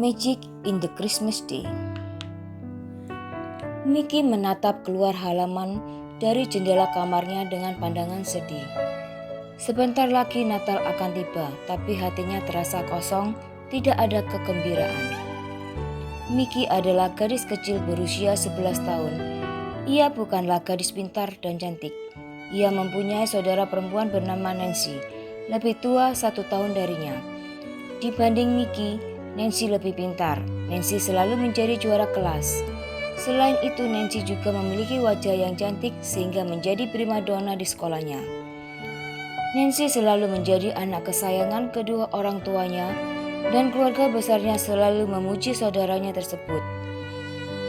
Magic in the Christmas Day. Mickey menatap keluar halaman dari jendela kamarnya dengan pandangan sedih. Sebentar lagi Natal akan tiba, tapi hatinya terasa kosong, tidak ada kegembiraan. Mickey adalah gadis kecil berusia 11 tahun. Ia bukanlah gadis pintar dan cantik. Ia mempunyai saudara perempuan bernama Nancy, lebih tua 1 tahun darinya. Dibanding Mickey, Nancy lebih pintar. Nancy selalu menjadi juara kelas. Selain itu, Nancy juga memiliki wajah yang cantik sehingga menjadi primadona di sekolahnya. Nancy selalu menjadi anak kesayangan kedua orang tuanya dan keluarga besarnya selalu memuji saudaranya tersebut.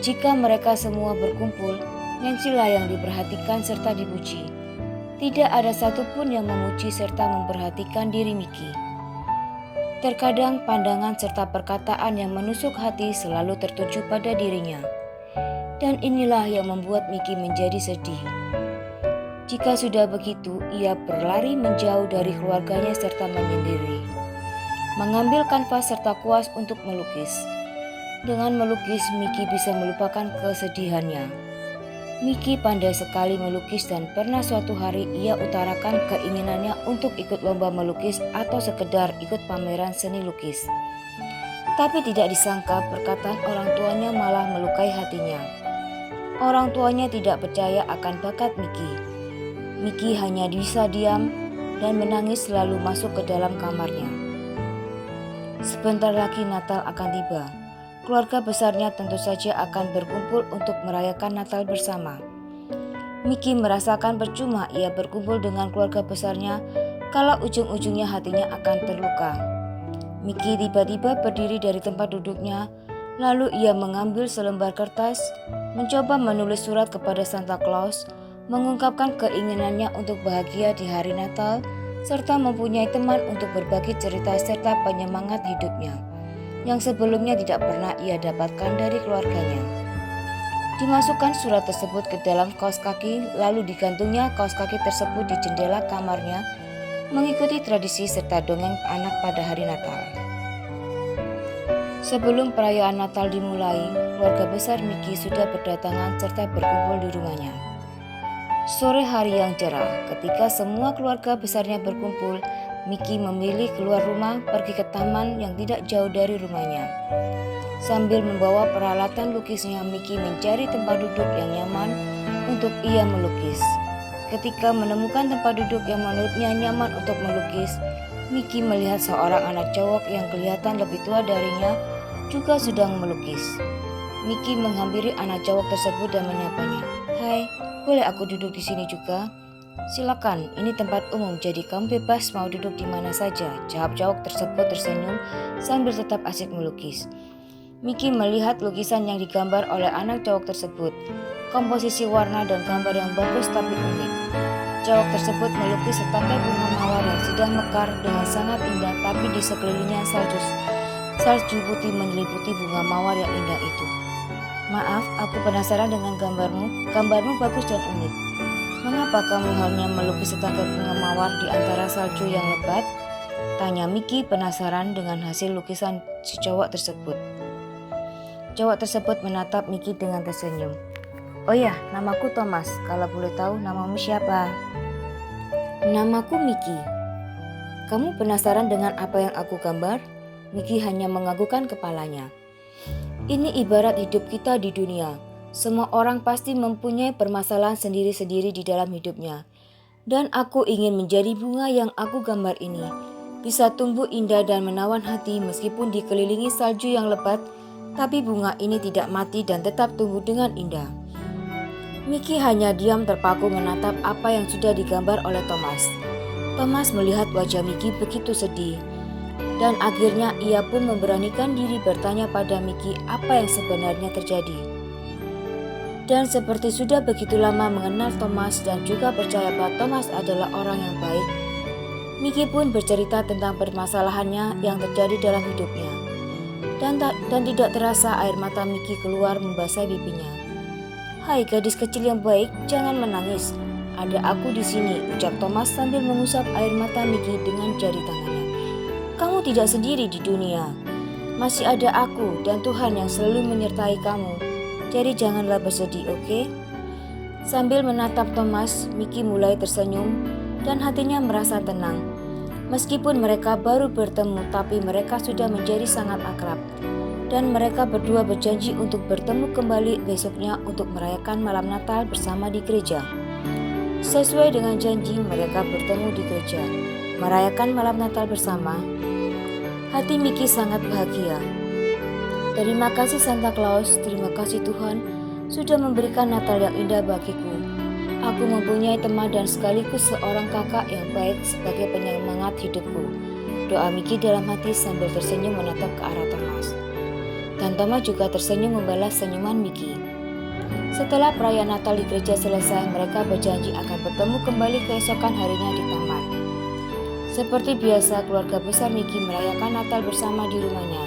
Jika mereka semua berkumpul, Nancy lah yang diperhatikan serta dipuji. Tidak ada satupun yang memuji serta memperhatikan diri Mickey. Terkadang pandangan serta perkataan yang menusuk hati selalu tertuju pada dirinya. Dan inilah yang membuat Mickey menjadi sedih. Jika sudah begitu, ia berlari menjauh dari keluarganya serta menyendiri. Mengambil kanvas serta kuas untuk melukis. Dengan melukis, Mickey bisa melupakan kesedihannya. Mickey pandai sekali melukis dan pernah suatu hari ia utarakan keinginannya untuk ikut lomba melukis atau sekedar ikut pameran seni lukis. Tapi tidak disangka perkataan orang tuanya malah melukai hatinya. Orang tuanya tidak percaya akan bakat Mickey. Mickey hanya bisa diam dan menangis lalu masuk ke dalam kamarnya. Sebentar lagi Natal akan tiba. Keluarga besarnya tentu saja akan berkumpul untuk merayakan Natal bersama. Mickey merasakan percuma ia berkumpul dengan keluarga besarnya kalau ujung-ujungnya hatinya akan terluka. Mickey tiba-tiba berdiri dari tempat duduknya, lalu ia mengambil selembar kertas, mencoba menulis surat kepada Santa Claus, mengungkapkan keinginannya untuk bahagia di hari Natal, serta mempunyai teman untuk berbagi cerita serta penyemangat hidupnya yang sebelumnya tidak pernah ia dapatkan dari keluarganya. Dimasukkan surat tersebut ke dalam kaos kaki, lalu digantungnya kaos kaki tersebut di jendela kamarnya, mengikuti tradisi serta dongeng anak pada hari Natal. Sebelum perayaan Natal dimulai, keluarga besar Mickey sudah berdatangan serta berkumpul di rumahnya. Sore hari yang cerah, ketika semua keluarga besarnya berkumpul, Mickey memilih keluar rumah pergi ke taman yang tidak jauh dari rumahnya. Sambil membawa peralatan lukisnya, Mickey mencari tempat duduk yang nyaman untuk ia melukis. Ketika menemukan tempat duduk yang menurutnya nyaman untuk melukis, Mickey melihat seorang anak cowok yang kelihatan lebih tua darinya juga sedang melukis. Mickey menghampiri anak cowok tersebut dan menyapanya. "Hai, boleh aku duduk di sini juga?" "Silakan, ini tempat umum jadi kamu bebas mau duduk di mana saja," jawab cowok tersebut tersenyum sambil tetap asik melukis. Mickey melihat lukisan yang digambar oleh anak cowok tersebut. Komposisi warna dan gambar yang bagus tapi unik. Cowok tersebut melukis setangkai bunga mawar yang sedang mekar dengan sangat indah, tapi di sekelilingnya salju putih menyelimuti bunga mawar yang indah itu. "Maaf, aku penasaran dengan gambarmu. Gambarmu bagus dan unik. Mengapa kamu hanya melukis setangkai bunga mawar di antara salju yang lebat?" tanya Mickey penasaran dengan hasil lukisan si cowok tersebut. Cowok tersebut menatap Mickey dengan tersenyum. "Oh ya, namaku Thomas. Kalau boleh tahu namamu siapa?" "Namaku Mickey." "Kamu penasaran dengan apa yang aku gambar?" Mickey hanya menganggukkan kepalanya. "Ini ibarat hidup kita di dunia. Semua orang pasti mempunyai permasalahan sendiri-sendiri di dalam hidupnya. Dan aku ingin menjadi bunga yang aku gambar ini. Bisa tumbuh indah dan menawan hati meskipun dikelilingi salju yang lebat, tapi bunga ini tidak mati dan tetap tumbuh dengan indah." Mickey hanya diam terpaku menatap apa yang sudah digambar oleh Thomas. Thomas melihat wajah Mickey begitu sedih. Dan akhirnya ia pun memberanikan diri bertanya pada Mickey apa yang sebenarnya terjadi. Dan seperti sudah begitu lama mengenal Thomas dan juga percaya bahwa Thomas adalah orang yang baik, Mickey pun bercerita tentang permasalahannya yang terjadi dalam hidupnya. Dan tidak terasa air mata Mickey keluar membasahi pipinya. "Hai gadis kecil yang baik, jangan menangis. Ada aku di sini," ucap Thomas sambil mengusap air mata Mickey dengan jari tangannya. "Kamu tidak sendiri di dunia." Masih ada aku dan Tuhan yang selalu menyertai kamu. Jadi janganlah bersedih, oke? Sambil menatap Thomas, Mickey mulai tersenyum dan hatinya merasa tenang. Meskipun mereka baru bertemu, tapi mereka sudah menjadi sangat akrab. Dan mereka berdua berjanji untuk bertemu kembali besoknya untuk merayakan malam Natal bersama di gereja. Sesuai dengan janji, mereka bertemu di gereja, merayakan malam Natal bersama. Hati Mickey sangat bahagia. Terima kasih Santa Claus, terima kasih Tuhan sudah memberikan Natal yang indah bagiku. Aku mempunyai teman dan sekaligus seorang kakak yang baik sebagai penyemangat hidupku. Doa Mickey dalam hati sambil tersenyum menatap ke arah Thomas. Dan Thomas juga tersenyum membalas senyuman Mickey. Setelah perayaan Natal di gereja selesai, mereka berjanji akan bertemu kembali keesokan harinya di taman. Seperti biasa, keluarga besar Mickey merayakan Natal bersama di rumahnya.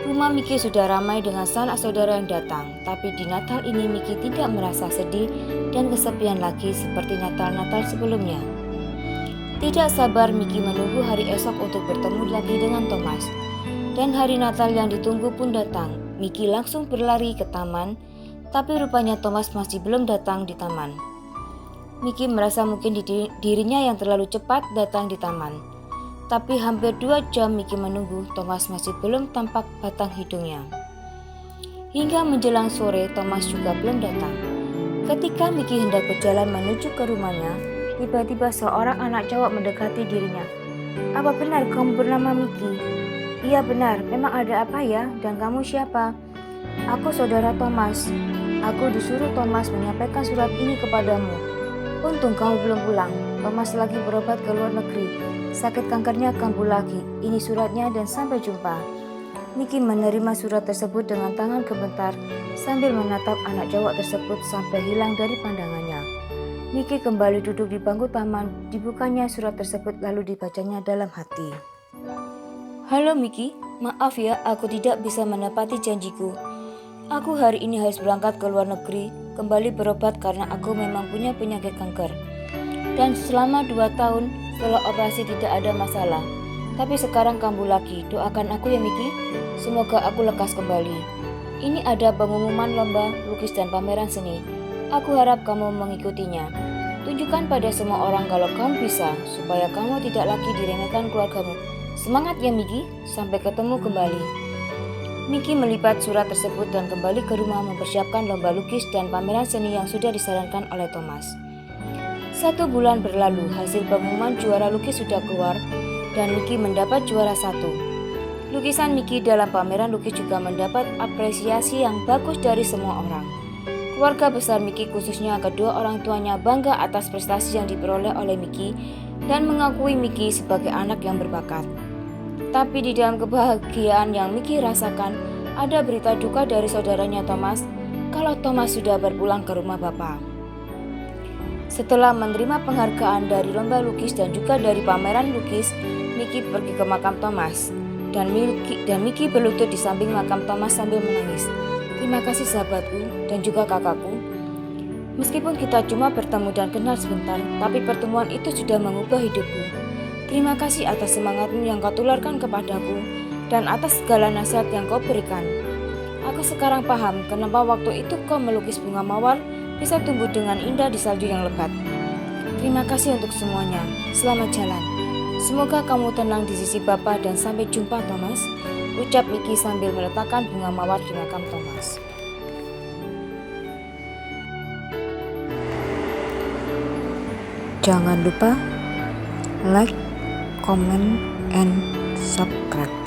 Rumah Mickey sudah ramai dengan sanak saudara yang datang, tapi di Natal ini Mickey tidak merasa sedih dan kesepian lagi seperti Natal-Natal sebelumnya. Tidak sabar Mickey menunggu hari esok untuk bertemu lagi dengan Thomas. Dan hari Natal yang ditunggu pun datang. Mickey langsung berlari ke taman, tapi rupanya Thomas masih belum datang di taman. Mickey merasa mungkin dirinya yang terlalu cepat datang di taman. Tapi hampir 2 jam Mickey menunggu, Thomas masih belum tampak batang hidungnya. Hingga menjelang sore, Thomas juga belum datang. Ketika Mickey hendak berjalan menuju ke rumahnya, tiba-tiba seorang anak cowok mendekati dirinya. Apa benar kamu bernama Mickey? Iya benar, memang ada apa ya? Dan kamu siapa? Aku saudara Thomas. Aku disuruh Thomas menyampaikan surat ini kepadamu. Untung kamu belum pulang. Thomas lagi berobat ke luar negeri. Sakit kankernya kambuh lagi. Ini suratnya dan sampai jumpa. Mickey menerima surat tersebut dengan tangan gemetar sambil menatap anak cowok tersebut sampai hilang dari pandangannya. Mickey kembali duduk di bangku taman. Dibukanya surat tersebut lalu dibacanya dalam hati. Halo Mickey, maaf ya aku tidak bisa menepati janjiku. Aku hari ini harus berangkat ke luar negeri, kembali berobat karena aku memang punya penyakit kanker. Dan selama 2 tahun setelah operasi tidak ada masalah. Tapi sekarang kambuh lagi, doakan aku ya Mickey, semoga aku lekas kembali. Ini ada pengumuman lomba lukis dan pameran seni. Aku harap kamu mengikutinya. Tunjukkan pada semua orang kalau kamu bisa, supaya kamu tidak lagi diremehkan keluargamu. Semangat ya Mickey, sampai ketemu kembali. Mickey melipat surat tersebut dan kembali ke rumah mempersiapkan lomba lukis dan pameran seni yang sudah disarankan oleh Thomas. 1 bulan berlalu, hasil pengumuman juara lukis sudah keluar dan Mickey mendapat juara 1. Lukisan Mickey dalam pameran lukis juga mendapat apresiasi yang bagus dari semua orang. Keluarga besar Mickey khususnya kedua orang tuanya bangga atas prestasi yang diperoleh oleh Mickey dan mengakui Mickey sebagai anak yang berbakat. Tapi di dalam kebahagiaan yang Mickey rasakan, ada berita duka dari saudaranya Thomas kalau Thomas sudah berpulang ke rumah Bapa. Setelah menerima penghargaan dari lomba lukis dan juga dari pameran lukis, Mickey pergi ke makam Thomas. Dan Mickey berlutut di samping makam Thomas sambil menangis. Terima kasih sahabatku dan juga kakakku. Meskipun kita cuma bertemu dan kenal sebentar, tapi pertemuan itu sudah mengubah hidupku. Terima kasih atas semangatmu yang kau tularkan kepadaku dan atas segala nasihat yang kau berikan. Aku sekarang paham kenapa waktu itu kau melukis bunga mawar bisa tumbuh dengan indah di salju yang lebat. Terima kasih untuk semuanya. Selamat jalan. Semoga kamu tenang di sisi Bapa dan sampai jumpa Thomas. Ucap Mickey sambil meletakkan bunga mawar di makam Thomas. Jangan lupa like, comment, and subscribe.